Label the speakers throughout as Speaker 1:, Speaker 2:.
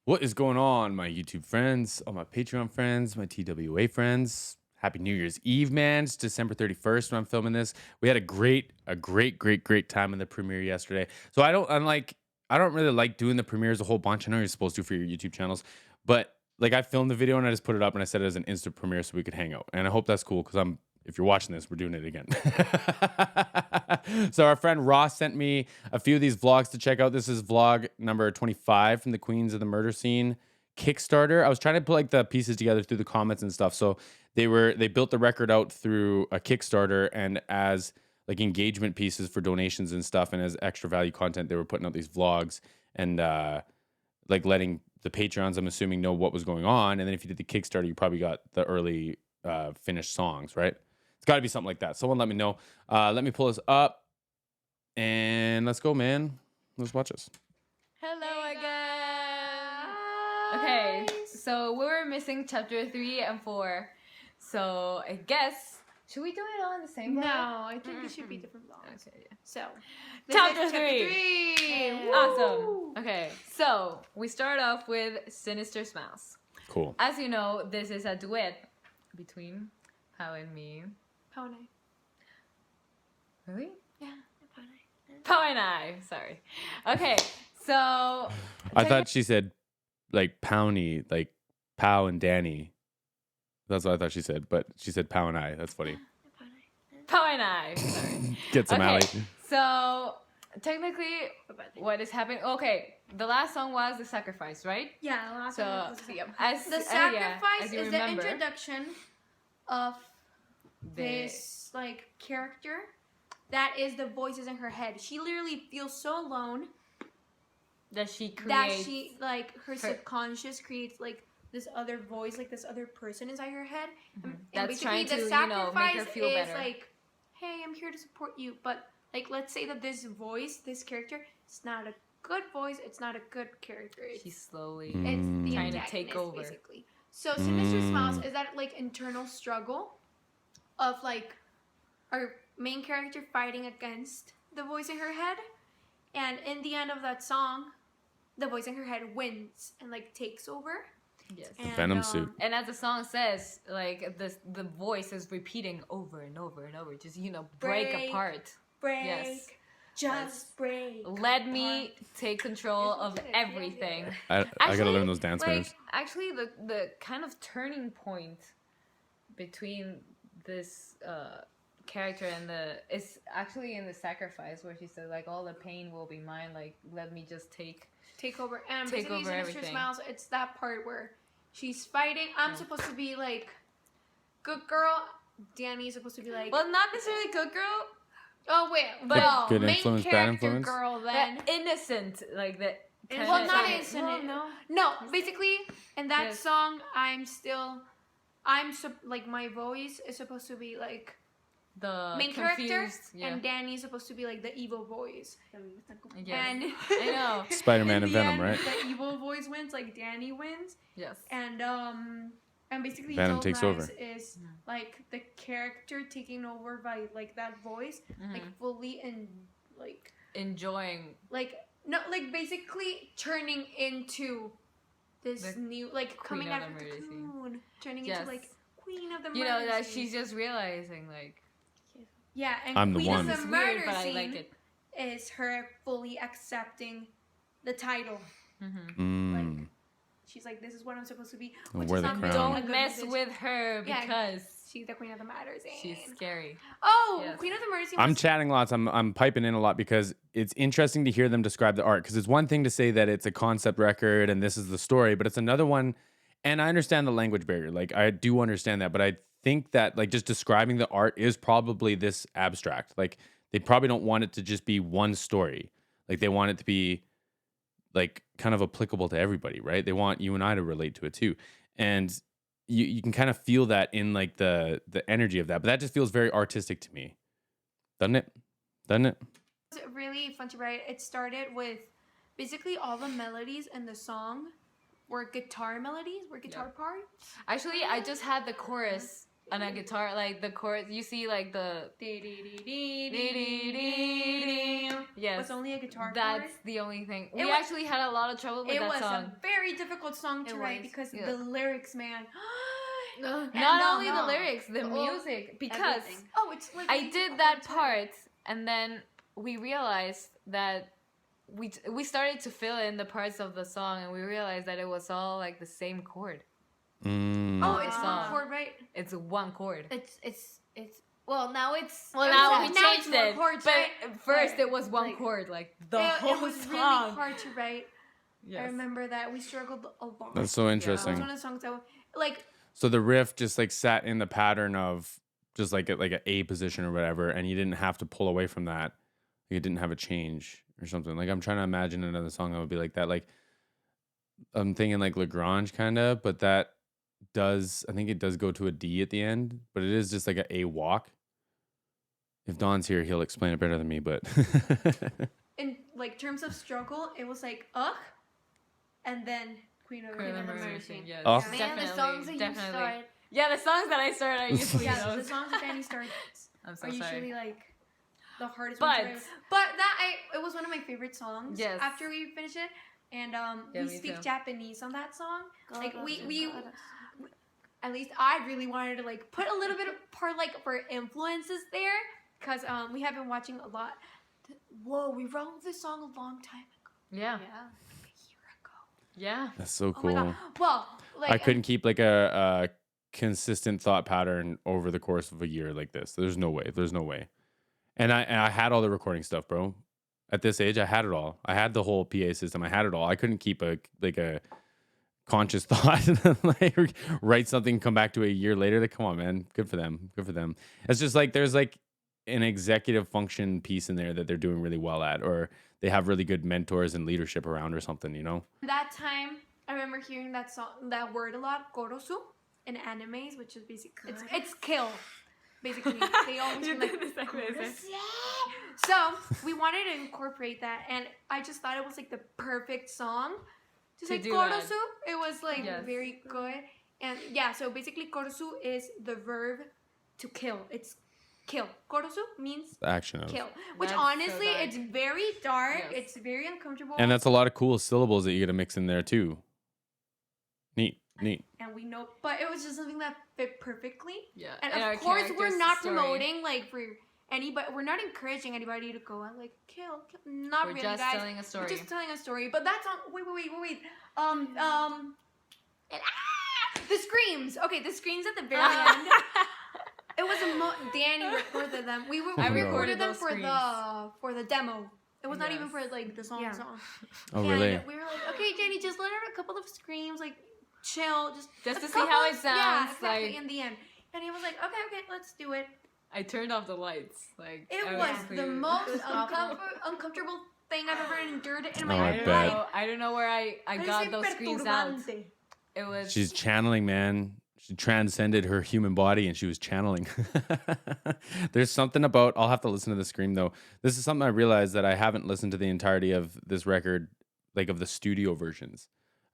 Speaker 1: What is going on, my YouTube friends, all my Patreon friends, my TWA friends? Happy New Year's Eve, man. It's December 31st when I'm filming this. We had a great time in the premiere yesterday. So I don't really like doing the premieres a whole bunch. I know you're supposed to for your YouTube channels, but like I filmed the video and I just put it up and I set it as an instant premiere so we could hang out. And I hope that's cool because if you're watching this, we're doing it again. So our friend Ross sent me a few of these vlogs to check out. This is vlog number 25 from the Queens of the Murder Scene Kickstarter. I was trying to put like the pieces together through the comments and stuff. So they built the record out through a Kickstarter, and as like engagement pieces for donations and stuff, and as extra value content, they were putting out these vlogs and like letting the Patreons, I'm assuming, know what was going on. And then if you did the Kickstarter, you probably got the early finished songs, right? It's got to be something like that. Someone let me know. Let me pull this up and let's go, man. Let's watch this.
Speaker 2: Hello again. Okay, so we were missing chapter 3 and 4. So I guess, should we do it all in the same vlog?
Speaker 3: No, I think it should be different vlogs.
Speaker 2: Okay, yeah.
Speaker 3: So,
Speaker 2: Chapter 3.
Speaker 3: Woo!
Speaker 2: Awesome. Okay, so we start off with Sinister Smiles.
Speaker 1: Cool.
Speaker 2: As you know, this is a duet between Pao and me.
Speaker 3: Pao and I.
Speaker 2: Really?
Speaker 3: Yeah, Pao and I.
Speaker 2: Pao and I. Sorry. Okay, so
Speaker 1: I thought she said like Powny, like Pow and Danny. That's what I thought she said, but she said Pow and I. That's funny.
Speaker 2: Pao and I. Sorry.
Speaker 1: Get some alley.
Speaker 2: So technically, what is happening? Okay, the last song was the sacrifice, right?
Speaker 3: Yeah, the last one was the sacrifice.
Speaker 2: As
Speaker 3: The sacrifice
Speaker 2: as you
Speaker 3: is
Speaker 2: remember,
Speaker 3: the introduction of this like character that is the voices in her head. She literally feels so alone
Speaker 2: that she creates.
Speaker 3: that she like her subconscious creates like this other voice, like this other person inside her head. And
Speaker 2: That's
Speaker 3: basically
Speaker 2: trying to,
Speaker 3: the sacrifice
Speaker 2: make her feel
Speaker 3: is
Speaker 2: better.
Speaker 3: like, hey, I'm here to support you. But like, let's say that this voice, this character, it's not a good voice. It's not a good character.
Speaker 2: She's slowly
Speaker 3: It's the
Speaker 2: trying to
Speaker 3: antagonist,
Speaker 2: take over.
Speaker 3: basically. So Sinister Smiles is that like internal struggle of like our main character fighting against the voice in her head, and in the end of that song, the voice in her head wins and like takes over.
Speaker 2: Yes.
Speaker 1: The Venom suit.
Speaker 2: And as the song says, like the voice is repeating over and over and over, just break apart.
Speaker 3: Break.
Speaker 2: Yes.
Speaker 3: Just break.
Speaker 2: Let me take control of everything.
Speaker 1: I gotta learn those dance moves.
Speaker 2: Actually, the kind of turning point between this character and it's actually in the sacrifice where she said like all the pain will be mine. Like let me just take
Speaker 3: over. And
Speaker 2: take
Speaker 3: basically
Speaker 2: over
Speaker 3: Sinister
Speaker 2: everything.
Speaker 3: Smiles, it's that part where she's fighting. I'm supposed to be like good girl. Danny's supposed to be like,
Speaker 2: well, not necessarily good girl.
Speaker 3: oh wait, well,
Speaker 1: Good
Speaker 3: main
Speaker 1: influence, bad
Speaker 3: character
Speaker 1: influence?
Speaker 3: girl then.
Speaker 2: That innocent, like that.
Speaker 3: Well, not innocent. No, basically in that
Speaker 2: Yes.
Speaker 3: song, like my voice is supposed to be like
Speaker 2: The
Speaker 3: main
Speaker 2: confused,
Speaker 3: character,
Speaker 2: yeah.
Speaker 3: and Danny's supposed to be like the evil voice.
Speaker 2: Yes.
Speaker 3: And
Speaker 2: I know.
Speaker 1: Spider-Man
Speaker 3: in
Speaker 1: and
Speaker 3: the
Speaker 1: Venom,
Speaker 3: end,
Speaker 1: right?
Speaker 3: The evil voice wins, like Danny wins,
Speaker 2: Yes.
Speaker 3: and basically
Speaker 1: Venom
Speaker 3: Joe
Speaker 1: takes
Speaker 3: Lives
Speaker 1: over.
Speaker 3: is like the character taking over by like that voice, like fully and like
Speaker 2: Enjoying.
Speaker 3: like no like basically turning into this
Speaker 2: The
Speaker 3: new like
Speaker 2: Queen
Speaker 3: coming
Speaker 2: of
Speaker 3: out of
Speaker 2: the
Speaker 3: the
Speaker 2: murder scene.
Speaker 3: cocoon, turning
Speaker 2: Yes.
Speaker 3: into like Queen of the
Speaker 2: You
Speaker 3: Murder
Speaker 2: know that
Speaker 3: Scene.
Speaker 2: she's just realizing like
Speaker 3: Yeah, and
Speaker 1: I'm the
Speaker 3: Queen
Speaker 1: one.
Speaker 3: of the
Speaker 2: it's
Speaker 3: Murder
Speaker 2: weird, but I
Speaker 3: Scene
Speaker 2: like it.
Speaker 3: is her fully accepting the title.
Speaker 1: Mm.
Speaker 3: She's like, this is what I'm supposed to be.
Speaker 1: And
Speaker 3: Which
Speaker 1: wear
Speaker 3: is
Speaker 1: the
Speaker 3: not
Speaker 1: crown.
Speaker 3: a
Speaker 2: Don't
Speaker 3: good
Speaker 2: mess
Speaker 3: message.
Speaker 2: with her
Speaker 3: Yeah,
Speaker 2: because
Speaker 3: she's the Queen of the Murder Scene.
Speaker 2: she's scary.
Speaker 3: Oh,
Speaker 2: Yes.
Speaker 3: Queen of the Murder Scene.
Speaker 1: I'm
Speaker 3: was-
Speaker 1: chatting lots. I'm piping in a lot because it's interesting to hear them describe the art. Because it's one thing to say that it's a concept record and this is the story, but it's another one. And I understand the language barrier. Like I do understand that, but I think that like just describing the art is probably this abstract. Like they probably don't want it to just be one story. Like they want it to be like kind of applicable to everybody, right? They want you and I to relate to it too. And you can kind of feel that in like the energy of that. But that just feels very artistic to me. Doesn't it? Doesn't it?
Speaker 3: It's really fun to write. It started with basically all the melodies in the song were guitar melodies, were guitar parts.
Speaker 2: Actually, I just had the chorus on a guitar, like the chords. You see, like the yes,
Speaker 3: was only a guitar
Speaker 2: That's
Speaker 3: chord.
Speaker 2: the only thing.
Speaker 3: It
Speaker 2: We
Speaker 3: was-
Speaker 2: actually had a lot of trouble with
Speaker 3: It
Speaker 2: that
Speaker 3: was
Speaker 2: song.
Speaker 3: a very difficult song to
Speaker 2: It
Speaker 3: write
Speaker 2: was,
Speaker 3: because
Speaker 2: yeah.
Speaker 3: the lyrics, man.
Speaker 2: Not only the lyrics, the music. Because
Speaker 4: everything.
Speaker 3: Oh, it's like
Speaker 2: I did that part, and then we realized that we started to fill in the parts of the song, and we realized that it was all like the same chord.
Speaker 3: Oh, it's
Speaker 2: Song.
Speaker 3: one chord, right?
Speaker 2: It's one chord.
Speaker 4: It's well now it's
Speaker 2: Well, now we
Speaker 3: now it's
Speaker 2: changed
Speaker 3: more
Speaker 2: it.
Speaker 3: chords,
Speaker 2: but
Speaker 3: right?
Speaker 2: at first,
Speaker 3: But,
Speaker 2: it was one
Speaker 4: like,
Speaker 2: chord, like the
Speaker 3: It
Speaker 2: whole
Speaker 3: was
Speaker 2: song.
Speaker 3: really hard to write.
Speaker 2: Yes.
Speaker 3: I remember that we struggled a lot.
Speaker 1: That's so
Speaker 3: It
Speaker 1: interesting.
Speaker 3: was one of the songs that, like,
Speaker 1: So the riff just like sat in the pattern of just like an A position or whatever, and you didn't have to pull away from that. You didn't have a change or something. Like I'm trying to imagine another song that would be like that. Like I'm thinking like Lagrange kind of, but that I think it does go to a D at the end, but it is just like a walk. If Don's here, he'll explain it better than me, but
Speaker 3: in like terms of struggle, it was like and then Queen of
Speaker 2: Queen of
Speaker 3: the
Speaker 2: the
Speaker 3: Mercy.
Speaker 2: Mercy, yes.
Speaker 1: Oh.
Speaker 4: man, the songs that you start.
Speaker 2: Yeah, the songs that I started, I usually
Speaker 3: Yeah,
Speaker 2: know.
Speaker 3: the songs that Danny starts
Speaker 2: I'm so
Speaker 3: are
Speaker 2: sorry.
Speaker 3: usually like the hardest
Speaker 2: But-
Speaker 3: ones to write. But it was one of my favorite songs.
Speaker 2: Yes.
Speaker 3: After we finished it, and
Speaker 2: Yeah,
Speaker 3: we
Speaker 2: me
Speaker 3: speak
Speaker 2: too.
Speaker 3: Japanese on that song. Like we
Speaker 4: God.
Speaker 3: at least I really wanted to like put a little bit of part like for influences there, cause we have been watching a lot. Whoa, we wrote this song a long time ago,
Speaker 2: Yeah,
Speaker 3: a year ago.
Speaker 2: yeah.
Speaker 1: that's so
Speaker 3: Oh my
Speaker 1: cool.
Speaker 3: god. Well, like
Speaker 1: I couldn't keep like a consistent thought pattern over the course of a year like this. There's no way. There's no way. And I had all the recording stuff, bro. At this age, I had it all. I had the whole PA system. I had it all. I couldn't keep a conscious thought, like write something, come back to it a year later. Like, come on, man. Good for them. Good for them. It's just like there's like an executive function piece in there that they're doing really well at, or they have really good mentors and leadership around or something, you know?
Speaker 3: that time I remember hearing that song, that word a lot, korosu, in animes, which is basically it's kill. Basically, they always
Speaker 2: You
Speaker 3: be like,
Speaker 2: did this like this.
Speaker 3: so we wanted to incorporate that, and I just thought it was like the perfect song to say
Speaker 2: do that.
Speaker 3: korosu. It was like
Speaker 2: Yes.
Speaker 3: very good, and yeah. So basically, korosu is the verb to kill. It's kill. Korosu means
Speaker 1: The action of.
Speaker 3: kill, which
Speaker 2: That's so
Speaker 3: honestly,
Speaker 2: dark.
Speaker 3: it's very dark.
Speaker 2: Yes.
Speaker 3: It's very uncomfortable,
Speaker 1: And that's a lot of cool syllables that you got to mix in there too. Neat.
Speaker 3: and we know, but it was just something that fit perfectly.
Speaker 2: Yeah.
Speaker 3: And
Speaker 2: our
Speaker 3: of course, we're
Speaker 2: character's
Speaker 3: not
Speaker 2: story.
Speaker 3: promoting like for anybody. We're not encouraging anybody to go out like kill. Not
Speaker 2: We're
Speaker 3: really,
Speaker 2: just
Speaker 3: guys.
Speaker 2: telling a story.
Speaker 3: We're just telling a story. But that's on. Wait. The screams. Okay, the screams at the very end. It was Danny recorded them.
Speaker 1: I
Speaker 3: We
Speaker 1: recorded
Speaker 3: recorded them
Speaker 2: those
Speaker 3: for the demo. It was not even
Speaker 2: Yes.
Speaker 3: for like the song.
Speaker 1: Oh,
Speaker 3: And
Speaker 1: really?
Speaker 3: we were like, okay, Danny, just let out a couple of screams, like chill, just
Speaker 2: Just
Speaker 3: a
Speaker 2: to see how
Speaker 3: couple
Speaker 2: it
Speaker 3: of- Yeah,
Speaker 2: sounds,
Speaker 3: exactly.
Speaker 2: like-
Speaker 3: In the end, and he was like, okay, let's do it.
Speaker 2: I turned off the lights. Like
Speaker 3: It
Speaker 2: I
Speaker 3: was
Speaker 2: clear.
Speaker 3: the most
Speaker 4: It was awful.
Speaker 3: uncomfortable thing I've ever endured in
Speaker 1: Oh,
Speaker 3: my
Speaker 1: I
Speaker 3: life.
Speaker 1: bet.
Speaker 2: I don't know where I
Speaker 3: How do you
Speaker 2: got
Speaker 3: say
Speaker 2: those screens out.
Speaker 3: perturbante?
Speaker 2: It was
Speaker 1: She's channeling, man. She transcended her human body and she was channeling. There's something about, I'll have to listen to the scream though. This is something I realized that I haven't listened to the entirety of this record, like of the studio versions.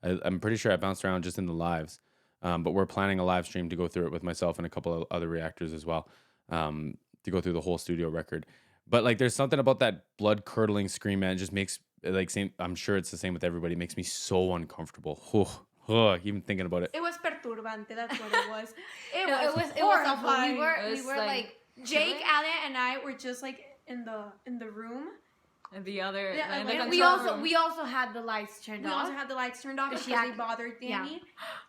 Speaker 1: I'm pretty sure I bounced around just in the lives. But we're planning a live stream to go through it with myself and a couple of other reactors as well, to go through the whole studio record. But like, there's something about that blood curdling scream, man. It just makes like same. I'm sure it's the same with everybody. It makes me so uncomfortable. Even thinking about it.
Speaker 3: It was perturbante. That's what it was. It
Speaker 4: No,
Speaker 3: was
Speaker 4: it was awful.
Speaker 3: horrifying.
Speaker 4: We
Speaker 2: was
Speaker 4: were
Speaker 2: like-
Speaker 4: like
Speaker 3: Jake, Allen, and I were just like in the room.
Speaker 2: and the other.
Speaker 3: Yeah,
Speaker 2: and the
Speaker 3: like,
Speaker 4: and
Speaker 2: control
Speaker 4: we
Speaker 2: room.
Speaker 4: also had the lights turned
Speaker 3: We
Speaker 4: off.
Speaker 3: also had the lights turned off
Speaker 4: Because
Speaker 3: because
Speaker 4: she
Speaker 3: they
Speaker 4: had-
Speaker 3: bothered Danny.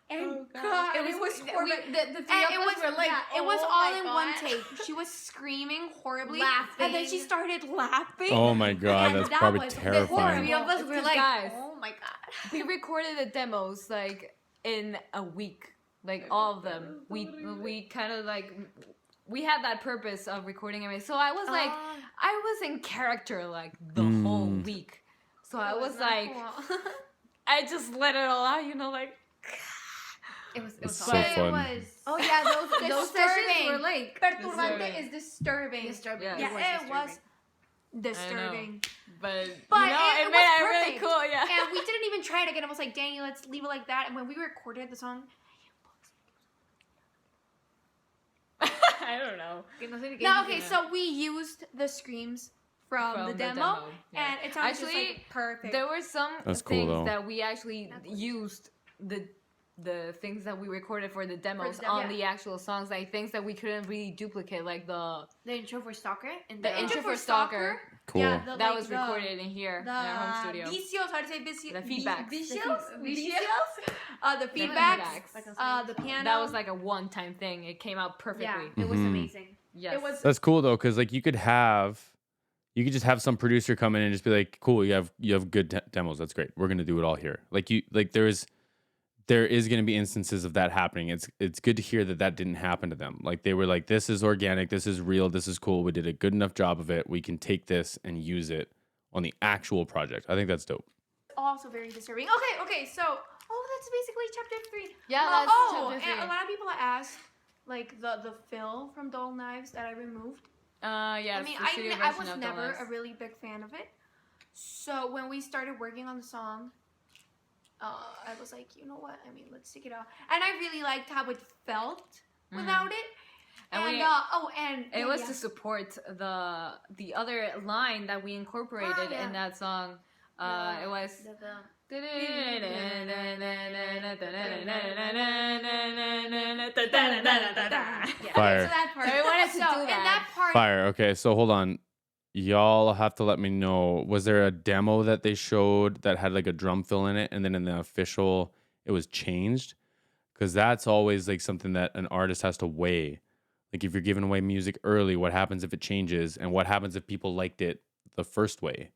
Speaker 3: And
Speaker 2: Oh, God.
Speaker 3: God, it was horrible.
Speaker 4: The three
Speaker 3: And
Speaker 4: of us were like,
Speaker 3: it was
Speaker 4: oh
Speaker 3: all
Speaker 4: my
Speaker 3: in
Speaker 4: God.
Speaker 3: one take. She was screaming horribly,
Speaker 4: Laughing.
Speaker 3: and then she started laughing.
Speaker 1: Oh my god,
Speaker 3: And
Speaker 1: that's
Speaker 3: that
Speaker 1: probably
Speaker 3: was the
Speaker 4: The
Speaker 1: terrifying.
Speaker 4: three of us
Speaker 2: It's
Speaker 4: were
Speaker 2: 'cause,
Speaker 4: like,
Speaker 2: guys,
Speaker 4: oh my god.
Speaker 2: We recorded the demos like in a week, like all of them. We kind of like we had that purpose of recording everything. So I was like, I was in character like the whole week. So I was like, I just let it all out, like.
Speaker 4: It was
Speaker 1: It's
Speaker 4: awful.
Speaker 1: so
Speaker 3: But
Speaker 1: fun.
Speaker 3: it was
Speaker 4: Oh yeah, those sessions were like
Speaker 3: perturbante is disturbing.
Speaker 4: disturbing.
Speaker 2: Yeah.
Speaker 3: Yeah, it was
Speaker 2: I
Speaker 3: disturbing.
Speaker 2: But
Speaker 3: But
Speaker 2: it
Speaker 3: it
Speaker 2: made
Speaker 3: was
Speaker 2: it really
Speaker 3: perfect.
Speaker 2: cool, yeah.
Speaker 3: And we didn't even try it again. I was like, Danny, let's leave it like that. And when we recorded the song,
Speaker 2: I don't know.
Speaker 3: No, okay, so we used the screams from the demo,
Speaker 2: yeah.
Speaker 3: and it sounded just
Speaker 2: Actually,
Speaker 3: like perfect.
Speaker 2: There were some
Speaker 1: That's cool,
Speaker 2: things
Speaker 1: though.
Speaker 2: that we actually used the things that we recorded for the demos
Speaker 3: demo.
Speaker 2: on
Speaker 3: Yeah.
Speaker 2: the actual songs, like things that we couldn't really duplicate, like the
Speaker 4: intro for Stalker and
Speaker 2: The intro for Stalker.
Speaker 1: Cool.
Speaker 3: Yeah,
Speaker 2: that was recorded in here in
Speaker 3: The
Speaker 2: our home studio.
Speaker 3: vicios, how to say vicios?
Speaker 2: The feedbacks.
Speaker 3: The feedbacks.
Speaker 2: feedbacks.
Speaker 3: The piano.
Speaker 2: That was like a one-time thing. It came out perfectly.
Speaker 4: Yeah, it was
Speaker 1: Mhm.
Speaker 4: amazing.
Speaker 2: Yes.
Speaker 3: It was
Speaker 1: That's cool though, because like you could just have some producer come in and just be like, cool, you have good demos. That's great. We're gonna do it all here. There is going to be instances of that happening. It's good to hear that didn't happen to them. Like they were like, this is organic, this is real, this is cool. We did a good enough job of it. We can take this and use it on the actual project. I think that's dope.
Speaker 3: also very disturbing. Okay, so that's basically chapter 3.
Speaker 2: Yeah, that's chapter 3.
Speaker 3: And a lot of people asked like the fill from Dull Knives that I removed.
Speaker 2: Yeah.
Speaker 3: I mean,
Speaker 2: the studio
Speaker 3: I
Speaker 2: version
Speaker 3: was
Speaker 2: of
Speaker 3: never
Speaker 2: Dollars.
Speaker 3: a really big fan of it. So when we started working on the song, I was like, you know what? I mean, let's take it out. And I really liked how it felt without it.
Speaker 2: And
Speaker 3: And
Speaker 2: it was to support the other line that we incorporated in that song. It was.
Speaker 1: Fire.
Speaker 3: So that part.
Speaker 2: So we wanted to
Speaker 3: So
Speaker 2: do
Speaker 3: in
Speaker 2: that.
Speaker 3: that part,
Speaker 1: Fire. Okay, so hold on. Y'all have to let me know. Was there a demo that they showed that had like a drum fill in it, and then in the official it was changed? Because that's always like something that an artist has to weigh. Like if you're giving away music early, what happens if it changes, and what happens if people liked it the first way?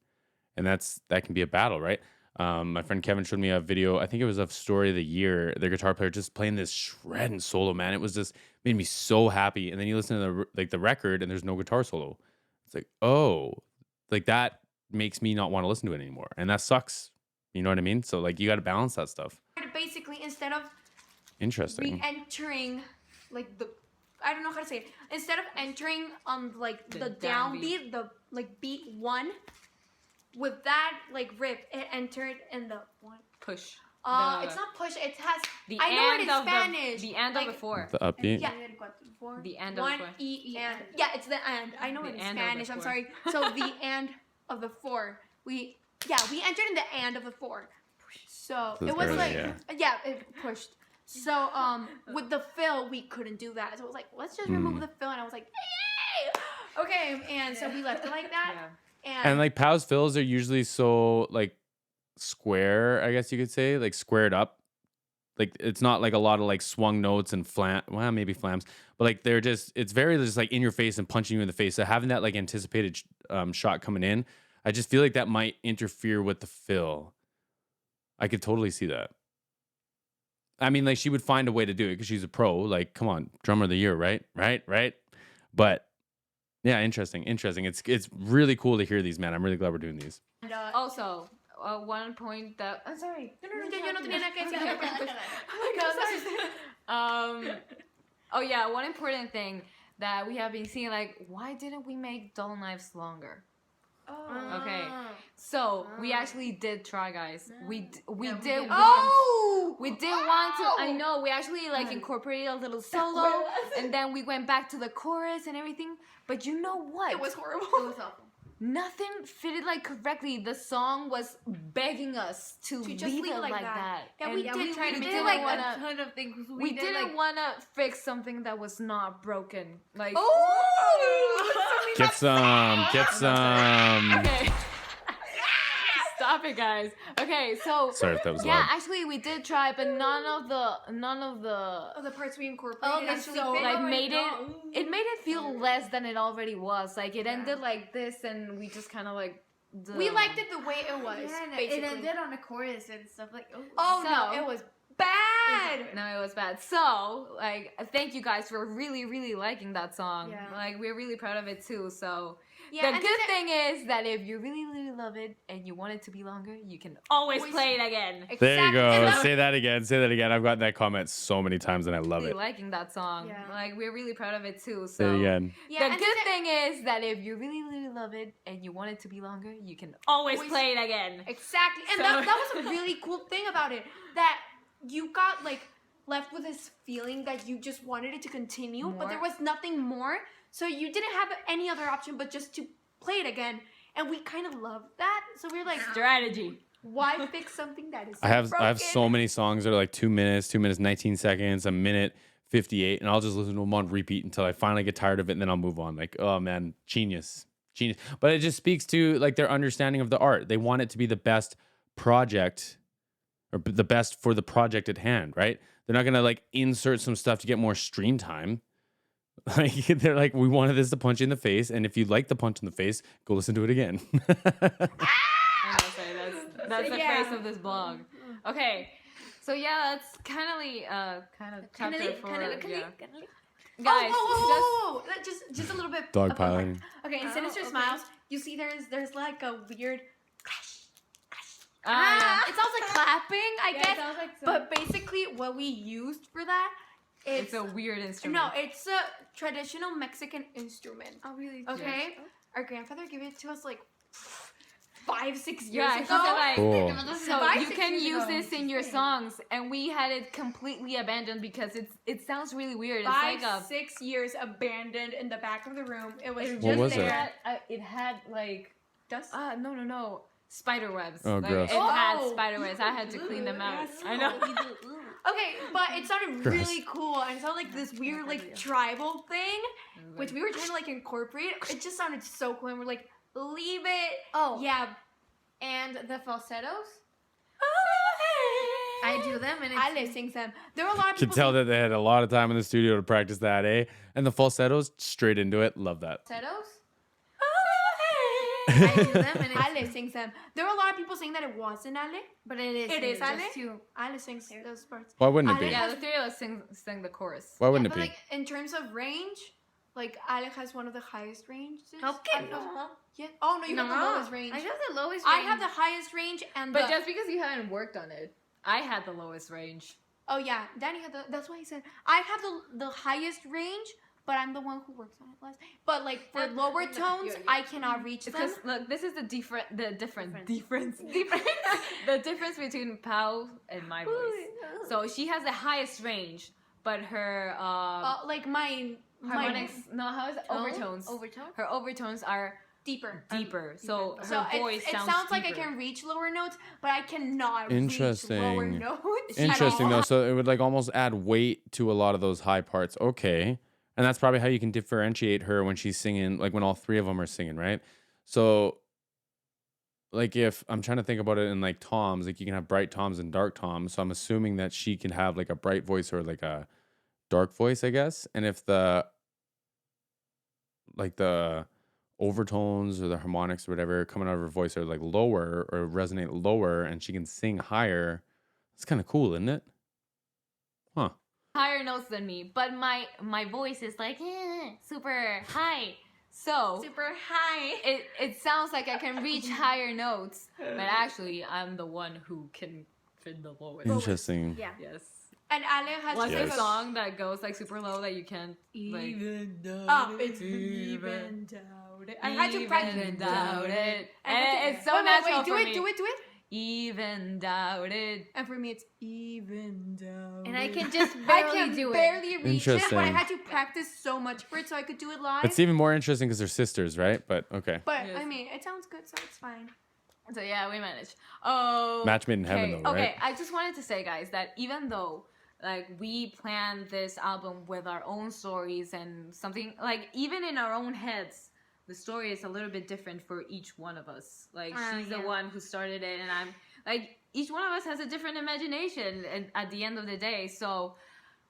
Speaker 1: And that can be a battle, right? My friend Kevin showed me a video. I think it was of Story of the Year. Their guitar player just playing this shredding solo, man. It was just made me so happy. And then you listen to the record, and there's no guitar solo. It's like, oh, like that makes me not want to listen to it anymore, and that sucks. You know what I mean? So like you got to balance that stuff.
Speaker 3: basically, instead of
Speaker 1: Interesting.
Speaker 3: re-entering like I don't know how to say it. Instead of entering on like the
Speaker 2: downbeat.
Speaker 3: downbeat, the like beat 1, with that like riff, it entered in the one.
Speaker 2: Push.
Speaker 3: It's not push. It has.
Speaker 2: The
Speaker 3: I know it
Speaker 2: end
Speaker 3: in
Speaker 2: of
Speaker 3: Spanish.
Speaker 2: the end of the
Speaker 3: like,
Speaker 2: 4.
Speaker 1: The upbeat.
Speaker 3: Yeah.
Speaker 2: The end of
Speaker 3: One
Speaker 2: the 4.
Speaker 3: and yeah, it's the end. I know
Speaker 2: The
Speaker 3: it in
Speaker 2: end of the
Speaker 3: Spanish. I'm
Speaker 2: 4.
Speaker 3: sorry. So the end of the 4. We entered in the end of the 4. So
Speaker 1: So
Speaker 3: it was
Speaker 1: early,
Speaker 3: like
Speaker 1: yeah.
Speaker 3: it pushed. So with the fill we couldn't do that. So it was like let's just remove the fill, and I was like, yay! Okay, and so we left it like that.
Speaker 2: Yeah.
Speaker 1: And like Pow's fills are usually so like square, I guess you could say, like squared up. Like it's not like a lot of like swung notes and maybe flams, but like it's very just like in your face and punching you in the face. So having that like anticipated shot coming in, I just feel like that might interfere with the fill. I could totally see that. I mean, like she would find a way to do it because she's a pro. Like, come on, drummer of the year, right? But yeah, interesting. It's really cool to hear these, man. I'm really glad we're doing these.
Speaker 3: And,
Speaker 2: Also, one point that I'm sorry.
Speaker 3: yo no tenía nada que decir.
Speaker 2: Oh yeah, one important thing that we have been seeing, like, why didn't we make Dull Knives longer? Okay, so we actually did try, guys. We did want to. I know we actually like incorporated a little solo, and then we went back to the chorus and everything. But you know what?
Speaker 3: It was horrible.
Speaker 4: It was awful.
Speaker 2: Nothing fitted like correctly. The song was begging us to
Speaker 3: just
Speaker 2: leave
Speaker 3: leave
Speaker 2: it
Speaker 3: it
Speaker 2: like
Speaker 3: like
Speaker 2: that.
Speaker 3: Yeah,
Speaker 2: And
Speaker 3: we did try to
Speaker 2: we
Speaker 3: make
Speaker 2: didn't
Speaker 3: it
Speaker 2: like
Speaker 3: like
Speaker 4: a ton of things.
Speaker 2: we didn't want to fix something that was not broken. Like
Speaker 1: Get some.
Speaker 2: okay. Stop it, guys. Okay, so
Speaker 1: Sorry if that was
Speaker 2: yeah,
Speaker 1: loud.
Speaker 2: actually we did try, but none of the
Speaker 3: The parts we incorporated actually
Speaker 4: so
Speaker 3: fit.
Speaker 2: like made it feel less than it already was. Like it ended like this, and we just kind of like
Speaker 3: We liked it the way it was.
Speaker 4: Yeah, and
Speaker 3: basically.
Speaker 4: it ended on a chorus and stuff like.
Speaker 3: Oh
Speaker 2: So-
Speaker 3: no, it was bad.
Speaker 2: No, it was bad. So, like, thank you guys for really, really liking that song.
Speaker 4: Yeah.
Speaker 2: Like, we're really proud of it too. So,
Speaker 3: Yeah,
Speaker 2: the
Speaker 3: and
Speaker 2: good
Speaker 3: then-
Speaker 2: thing is that if you really, really love it and you want it to be longer, you can always play it again.
Speaker 1: There you
Speaker 3: Exactly.
Speaker 1: go.
Speaker 3: And that-
Speaker 1: Say that again. I've gotten that comment so many times and I love
Speaker 2: Really
Speaker 1: it.
Speaker 2: liking that song.
Speaker 4: Yeah.
Speaker 2: Like, we're really proud of it too.
Speaker 1: Say
Speaker 2: So,
Speaker 1: it again.
Speaker 3: Yeah,
Speaker 2: the
Speaker 3: and
Speaker 2: good
Speaker 3: then-
Speaker 2: thing is that if you really, really love it and you want it to be longer, you can always play it again.
Speaker 3: Exactly, and
Speaker 2: So-
Speaker 3: that was a really cool thing about it. That you got like left with this feeling that you just wanted it to continue, but there
Speaker 2: More?
Speaker 3: was nothing more. So you didn't have any other option but just to play it again. And we kind of loved that. So we were like,
Speaker 2: Strategy.
Speaker 3: why fix something that is
Speaker 1: I have
Speaker 3: broken?
Speaker 1: so many songs that are like 2 minutes, 2 minutes 19 seconds, a minute 58, and I'll just listen to them on repeat until I finally get tired of it, and then I'll move on. Like, oh man, genius. But it just speaks to like their understanding of the art. They want it to be the best project, or the best for the project at hand, right? They're not gonna like insert some stuff to get more stream time. Like they're like, we wanted this to punch you in the face, and if you like the punch in the face, go listen to it again.
Speaker 2: I must say that's the
Speaker 3: Yeah.
Speaker 2: face of this blog. Okay, so yeah, that's kind of chapter for yeah. Guys,
Speaker 3: Oh, just a little bit.
Speaker 1: Dog
Speaker 3: of a part.
Speaker 1: piloting.
Speaker 3: Okay, in
Speaker 2: Oh,
Speaker 3: Sinister
Speaker 2: okay.
Speaker 3: Smiles, you see there's like a weird.
Speaker 2: yeah.
Speaker 3: It sounds like clapping, I
Speaker 2: Yeah, it
Speaker 3: guess.
Speaker 2: sounds like some-
Speaker 3: But basically, what we used for that,
Speaker 2: it's a weird instrument.
Speaker 3: no, it's a traditional Mexican instrument.
Speaker 4: Oh, really?
Speaker 3: Okay, our grandfather gave it to us like 5-6 years
Speaker 2: Yeah, he
Speaker 3: ago.
Speaker 2: said like,
Speaker 1: Cool.
Speaker 2: so
Speaker 3: 5,
Speaker 2: you
Speaker 3: 6
Speaker 2: can
Speaker 3: years
Speaker 2: use
Speaker 3: ago.
Speaker 2: this in your songs, and we had it completely abandoned because it sounds really weird. It's
Speaker 3: 5,
Speaker 2: like a
Speaker 3: 6 years abandoned in the back of the room. It was
Speaker 2: It
Speaker 3: just
Speaker 1: was it?
Speaker 3: there.
Speaker 2: It had like
Speaker 3: Dust.
Speaker 2: no spider webs.
Speaker 1: Oh,
Speaker 2: like,
Speaker 1: gross.
Speaker 2: It had
Speaker 3: Oh.
Speaker 2: spider webs. I had to clean them out.
Speaker 3: Yes.
Speaker 2: I know.
Speaker 3: Okay, but it sounded
Speaker 1: Gross.
Speaker 3: really cool, and it sounded like this weird, like tribal thing, which we were trying to like incorporate. It just sounded so cool, and we're like, leave it.
Speaker 4: Oh,
Speaker 3: Yeah.
Speaker 4: and the falsettos. I do them, and it's
Speaker 3: Ale sings them. There were a lot of
Speaker 1: Could
Speaker 3: people.
Speaker 1: tell that they had a lot of time in the studio to practice that, eh? And the falsettos straight into it. Love that.
Speaker 4: falsettos. I do them, and it's,
Speaker 3: Ale sings them. There were a lot of people saying that it wasn't Ale.
Speaker 4: but it is.
Speaker 3: It is
Speaker 4: just
Speaker 3: Ale?
Speaker 4: two.
Speaker 3: Ale sings those parts.
Speaker 1: Why wouldn't it be?
Speaker 3: Ale-
Speaker 2: Yeah, the three of us sang the chorus.
Speaker 1: Why wouldn't
Speaker 3: But
Speaker 1: it be?
Speaker 3: like in terms of range, like Ale has one of the highest ranges.
Speaker 4: Okay,
Speaker 3: I don't know.
Speaker 4: no.
Speaker 3: Yeah. Oh no, you have the lowest range.
Speaker 4: I have the lowest.
Speaker 3: I
Speaker 4: range.
Speaker 3: have the highest range, and
Speaker 2: But
Speaker 3: the,
Speaker 2: just because you haven't worked on it, I had the lowest range.
Speaker 3: oh yeah, Danny had the. That's why he said I have the highest range, but I'm the one who works on it less. But like for
Speaker 2: No,
Speaker 3: lower
Speaker 2: no,
Speaker 3: tones,
Speaker 2: yeah.
Speaker 3: I cannot reach them.
Speaker 2: Because look, this is the difference
Speaker 4: Difference.
Speaker 2: the difference between Pau and my voice. So she has the highest range, but her
Speaker 3: Like my
Speaker 2: harmonics, no, how is it?
Speaker 4: Tone?
Speaker 2: Overtones.
Speaker 4: Overtone.
Speaker 2: Her overtones are
Speaker 3: deeper.
Speaker 2: deeper, so her
Speaker 3: So
Speaker 2: voice
Speaker 3: it
Speaker 2: sounds
Speaker 3: sounds like I
Speaker 2: deeper.
Speaker 3: can reach lower notes, but I cannot
Speaker 1: Interesting.
Speaker 3: reach lower notes. at
Speaker 1: Interesting
Speaker 3: all.
Speaker 1: though. So it would like almost add weight to a lot of those high parts. Okay. And that's probably how you can differentiate her when she's singing, like when all three of them are singing, right? So like if I'm trying to think about it in like toms, like you can have bright toms and dark toms. So I'm assuming that she can have like a bright voice or like a dark voice, I guess. And if the overtones or the harmonics or whatever coming out of her voice are like lower or resonate lower and she can sing higher, it's kind of cool, isn't it? Huh.
Speaker 2: higher notes than me, but my voice is like super high. So
Speaker 3: Super high.
Speaker 2: it sounds like I can reach higher notes, but actually I'm the one who can fit the lowest.
Speaker 1: Interesting.
Speaker 4: Yeah.
Speaker 2: Yes.
Speaker 3: And Ale has
Speaker 2: What's
Speaker 3: just
Speaker 2: the
Speaker 1: Yes.
Speaker 2: song that goes like super low that you can't like
Speaker 3: It's even doubt it. I had to practice
Speaker 2: even doubt it,
Speaker 3: I had to-
Speaker 2: and it's so
Speaker 3: wait,
Speaker 2: natural
Speaker 3: wait,
Speaker 2: for me.
Speaker 3: do it.
Speaker 2: Even doubt it.
Speaker 3: And for me, it's even doubt
Speaker 4: And I
Speaker 3: it.
Speaker 4: can just
Speaker 3: I
Speaker 4: barely
Speaker 3: can
Speaker 4: do it.
Speaker 3: barely reach it, but I
Speaker 1: Interesting.
Speaker 3: had to practice so much for it so I could do it live.
Speaker 1: It's even more interesting because they're sisters, right? But okay.
Speaker 3: But
Speaker 2: Yes.
Speaker 3: I mean, it sounds good, so it's fine.
Speaker 2: So yeah, we managed. Oh,
Speaker 1: Match made in heaven, though, right?
Speaker 2: Okay, I just wanted to say, guys, that even though like we planned this album with our own stories and something like even in our own heads, the story is a little bit different for each one of us. Like she's the
Speaker 4: yeah.
Speaker 2: one who started it, and I'm like each one of us has a different imagination, and at the end of the day, so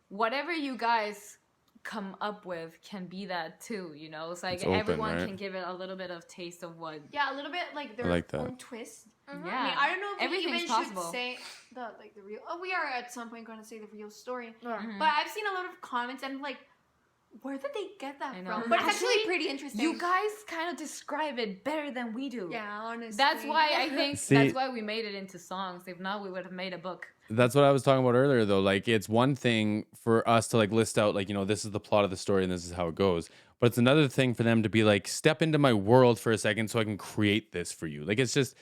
Speaker 2: whatever you guys come up with can be that too. You know, it's like
Speaker 1: It's open,
Speaker 2: everyone
Speaker 1: right?
Speaker 2: can give it a little bit of taste of what.
Speaker 3: Yeah, a little bit like their
Speaker 1: like that.
Speaker 3: own twist.
Speaker 2: Yeah,
Speaker 3: I mean, I don't know if we
Speaker 2: everything's
Speaker 3: even
Speaker 2: possible.
Speaker 3: should say the real. Oh, we are at some point going to say the real story.
Speaker 2: Mhm.
Speaker 3: But I've seen a lot of comments and I'm like, where did they get that
Speaker 2: I know.
Speaker 3: from? But it's
Speaker 2: Actually,
Speaker 3: actually pretty interesting.
Speaker 2: You guys kind of describe it better than we do.
Speaker 3: yeah, honestly.
Speaker 2: That's why I think
Speaker 1: See-
Speaker 2: that's why we made it into songs. If not, we would have made a book.
Speaker 1: That's what I was talking about earlier, though. Like, it's one thing for us to like list out, like, you know, this is the plot of the story and this is how it goes. But it's another thing for them to be like, step into my world for a second so I can create this for you. Like, it's just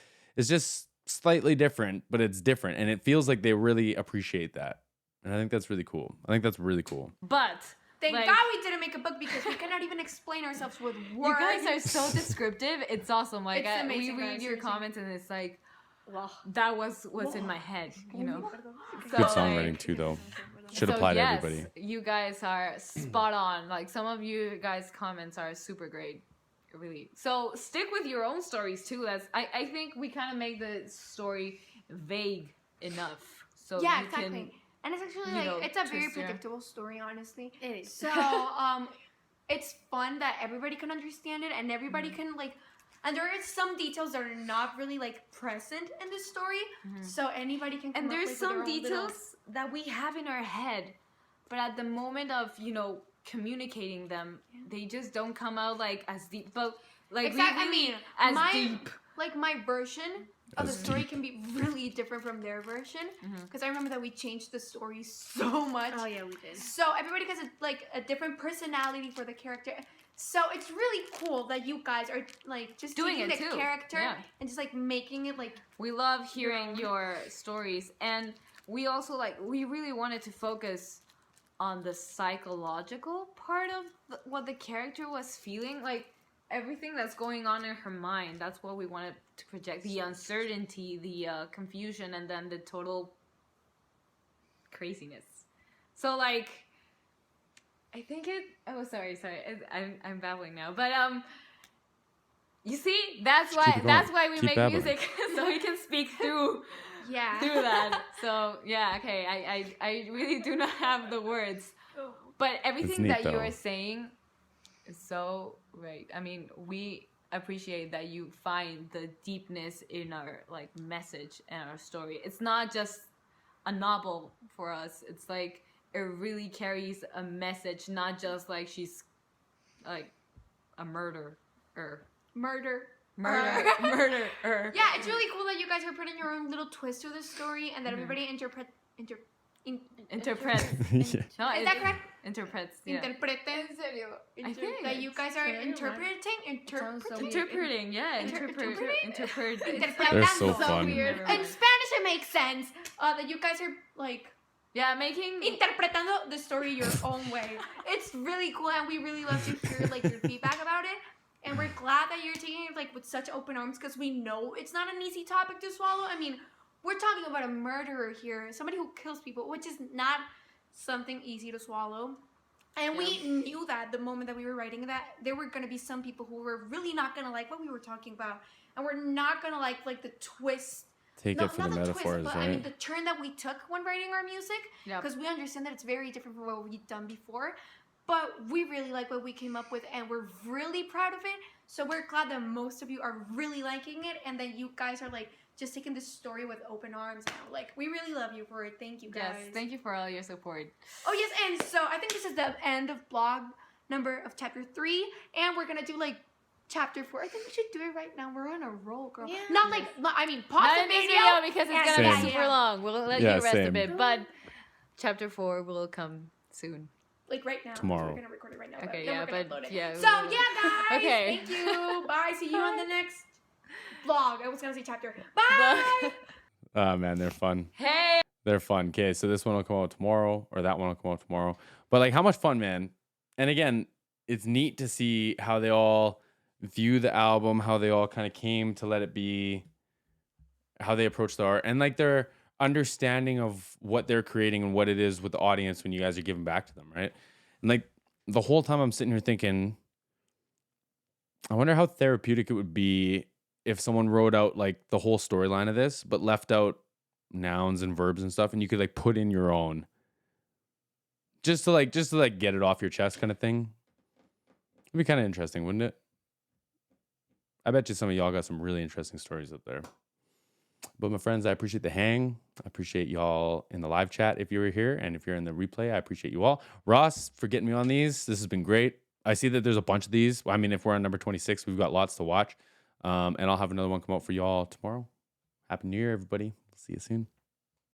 Speaker 1: slightly different, but it's different. And it feels like they really appreciate that. And I think that's really cool. I think that's really cool.
Speaker 2: But
Speaker 3: Thank
Speaker 2: like,
Speaker 3: God we didn't make a book because we cannot even explain ourselves with
Speaker 2: you
Speaker 3: words.
Speaker 2: guys are so descriptive. It's awesome. Like
Speaker 3: It's amazing,
Speaker 2: we read
Speaker 3: guys,
Speaker 2: your
Speaker 3: seriously.
Speaker 2: comments and it's like that was what's in my head, you know.
Speaker 1: Good
Speaker 2: So,
Speaker 1: songwriting
Speaker 2: like,
Speaker 1: too, though. Should
Speaker 2: so
Speaker 1: apply to
Speaker 2: yes,
Speaker 1: everybody.
Speaker 2: You guys are spot on. Like some of you guys' comments are super great. Really. So stick with your own stories too. I think we kind of make the story vague enough. So
Speaker 3: Yeah,
Speaker 2: you
Speaker 3: exactly.
Speaker 2: can,
Speaker 3: And it's actually
Speaker 2: you know,
Speaker 3: it's a very
Speaker 2: twist your-
Speaker 3: predictable story, honestly.
Speaker 4: It is.
Speaker 3: So it's fun that everybody can understand it and everybody can like. And there are some details that are not really like present in the story, so anybody can. Come
Speaker 2: and
Speaker 3: up,
Speaker 2: there's
Speaker 3: like, with their
Speaker 2: some
Speaker 3: own little-
Speaker 2: details that we have in our head, but at the moment of communicating them, they just don't come out like as deep. But like
Speaker 3: Exactly.
Speaker 2: we really
Speaker 3: I mean,
Speaker 2: as
Speaker 3: my
Speaker 2: deep.
Speaker 3: like my version of the
Speaker 1: As
Speaker 3: story
Speaker 1: deep.
Speaker 3: can be really different from their version because I remember that we changed the story so much.
Speaker 4: Oh yeah, we did.
Speaker 3: So everybody has a different personality for the character. So it's really cool that you guys are like just
Speaker 2: Doing
Speaker 3: taking
Speaker 2: it
Speaker 3: the
Speaker 2: too.
Speaker 3: character
Speaker 2: Yeah.
Speaker 3: and just like making it like
Speaker 2: We love hearing your stories, and we also we really wanted to focus on the psychological part of what the character was feeling, like everything that's going on in her mind. That's what we wanted to project: the uncertainty, the confusion, and then the total craziness. So like, I think it. Oh, sorry. I'm babbling now, but you see, that's
Speaker 1: Just keep
Speaker 2: why
Speaker 1: it going.
Speaker 2: that's why we
Speaker 1: Keep
Speaker 2: make
Speaker 1: babbling.
Speaker 2: music so we can speak through
Speaker 3: yeah.
Speaker 2: that. So yeah, okay. I really do not have the words, but everything
Speaker 1: neat,
Speaker 2: that you
Speaker 1: though.
Speaker 2: are saying is so right. I mean, we appreciate that you find the deepness in our message and our story. It's not just a novel for us. It's like it really carries a message, not just like she's like a murderer.
Speaker 3: Murder.
Speaker 2: Murderer.
Speaker 3: Yeah, it's really cool that you guys are putting your own little twist to the story and that everybody interprets.
Speaker 2: Interprets.
Speaker 1: Yeah.
Speaker 2: No,
Speaker 3: Is that correct?
Speaker 2: Interprets. Yeah.
Speaker 3: Interpreten.
Speaker 2: I think
Speaker 3: That you guys are
Speaker 2: it's very
Speaker 3: interpreting.
Speaker 4: sounds so weird.
Speaker 2: Interpreting, yeah.
Speaker 3: Interpreting?
Speaker 2: Interpret.
Speaker 1: They're so
Speaker 3: Interpretando.
Speaker 1: fun.
Speaker 2: weird.
Speaker 3: In Spanish, it makes sense. That you guys are like
Speaker 2: Yeah, making.
Speaker 3: interpretando the story your own way. It's really cool, and we really love to hear like your feedback about it. And we're glad that you're taking it like with such open arms because we know it's not an easy topic to swallow. I mean, we're talking about a murderer here, somebody who kills people, which is not something easy to swallow. And we knew that the moment that we were writing that there were going to be some people who were really not going to like what we were talking about, and we're not going to like the twist.
Speaker 1: Take it for the
Speaker 3: not
Speaker 1: metaphors,
Speaker 3: twist, but
Speaker 1: right?
Speaker 3: I mean the turn that we took when writing our music,
Speaker 2: Yep.
Speaker 3: because we understand that it's very different from what we've done before. But we really like what we came up with, and we're really proud of it. So we're glad that most of you are really liking it, and that you guys are like just taking this story with open arms now. Like we really love you for it. Thank you guys.
Speaker 2: Yes, thank you for all your support.
Speaker 3: Oh yes, and so I think this is the end of blog number of chapter 3, and we're gonna do like chapter 4. I think we should do it right now. We're on a roll, girl.
Speaker 4: Yeah.
Speaker 3: Not like I mean pause
Speaker 2: Not
Speaker 3: the
Speaker 2: in this
Speaker 3: video.
Speaker 2: video because it's
Speaker 3: and-
Speaker 2: gonna
Speaker 1: Same.
Speaker 2: be super long. We'll let
Speaker 1: Yeah,
Speaker 2: you rest
Speaker 1: same.
Speaker 2: a bit, but chapter 4 will come soon.
Speaker 3: Like right now.
Speaker 1: Tomorrow.
Speaker 3: We're gonna record it right now.
Speaker 2: Okay,
Speaker 3: then
Speaker 2: yeah,
Speaker 3: we're gonna
Speaker 2: but
Speaker 3: upload it.
Speaker 2: yeah,
Speaker 3: So
Speaker 2: we'll-
Speaker 3: yeah, guys.
Speaker 2: Okay.
Speaker 3: Thank you. Bye. See you on the next vlog. I was gonna say chapter. Bye.
Speaker 1: Oh man, they're fun.
Speaker 2: Hey.
Speaker 1: They're fun. Okay, so this one will come out tomorrow, or that one will come out tomorrow. But like, how much fun, man! And again, it's neat to see how they all view the album, how they all kind of came to let it be, how they approach the art, and like their understanding of what they're creating and what it is with the audience when you guys are giving back to them, right? And like the whole time I'm sitting here thinking, I wonder how therapeutic it would be if someone wrote out like the whole storyline of this, but left out nouns and verbs and stuff, and you could like put in your own, just to get it off your chest, kind of thing. It'd be kind of interesting, wouldn't it? I bet you some of y'all got some really interesting stories up there. But my friends, I appreciate the hang. I appreciate y'all in the live chat if you were here, and if you're in the replay, I appreciate you all. Ross, for getting me on these. This has been great. I see that there's a bunch of these. I mean, if we're on number 26, we've got lots to watch. And I'll have another one come out for y'all tomorrow. Happy New Year, everybody. See you soon.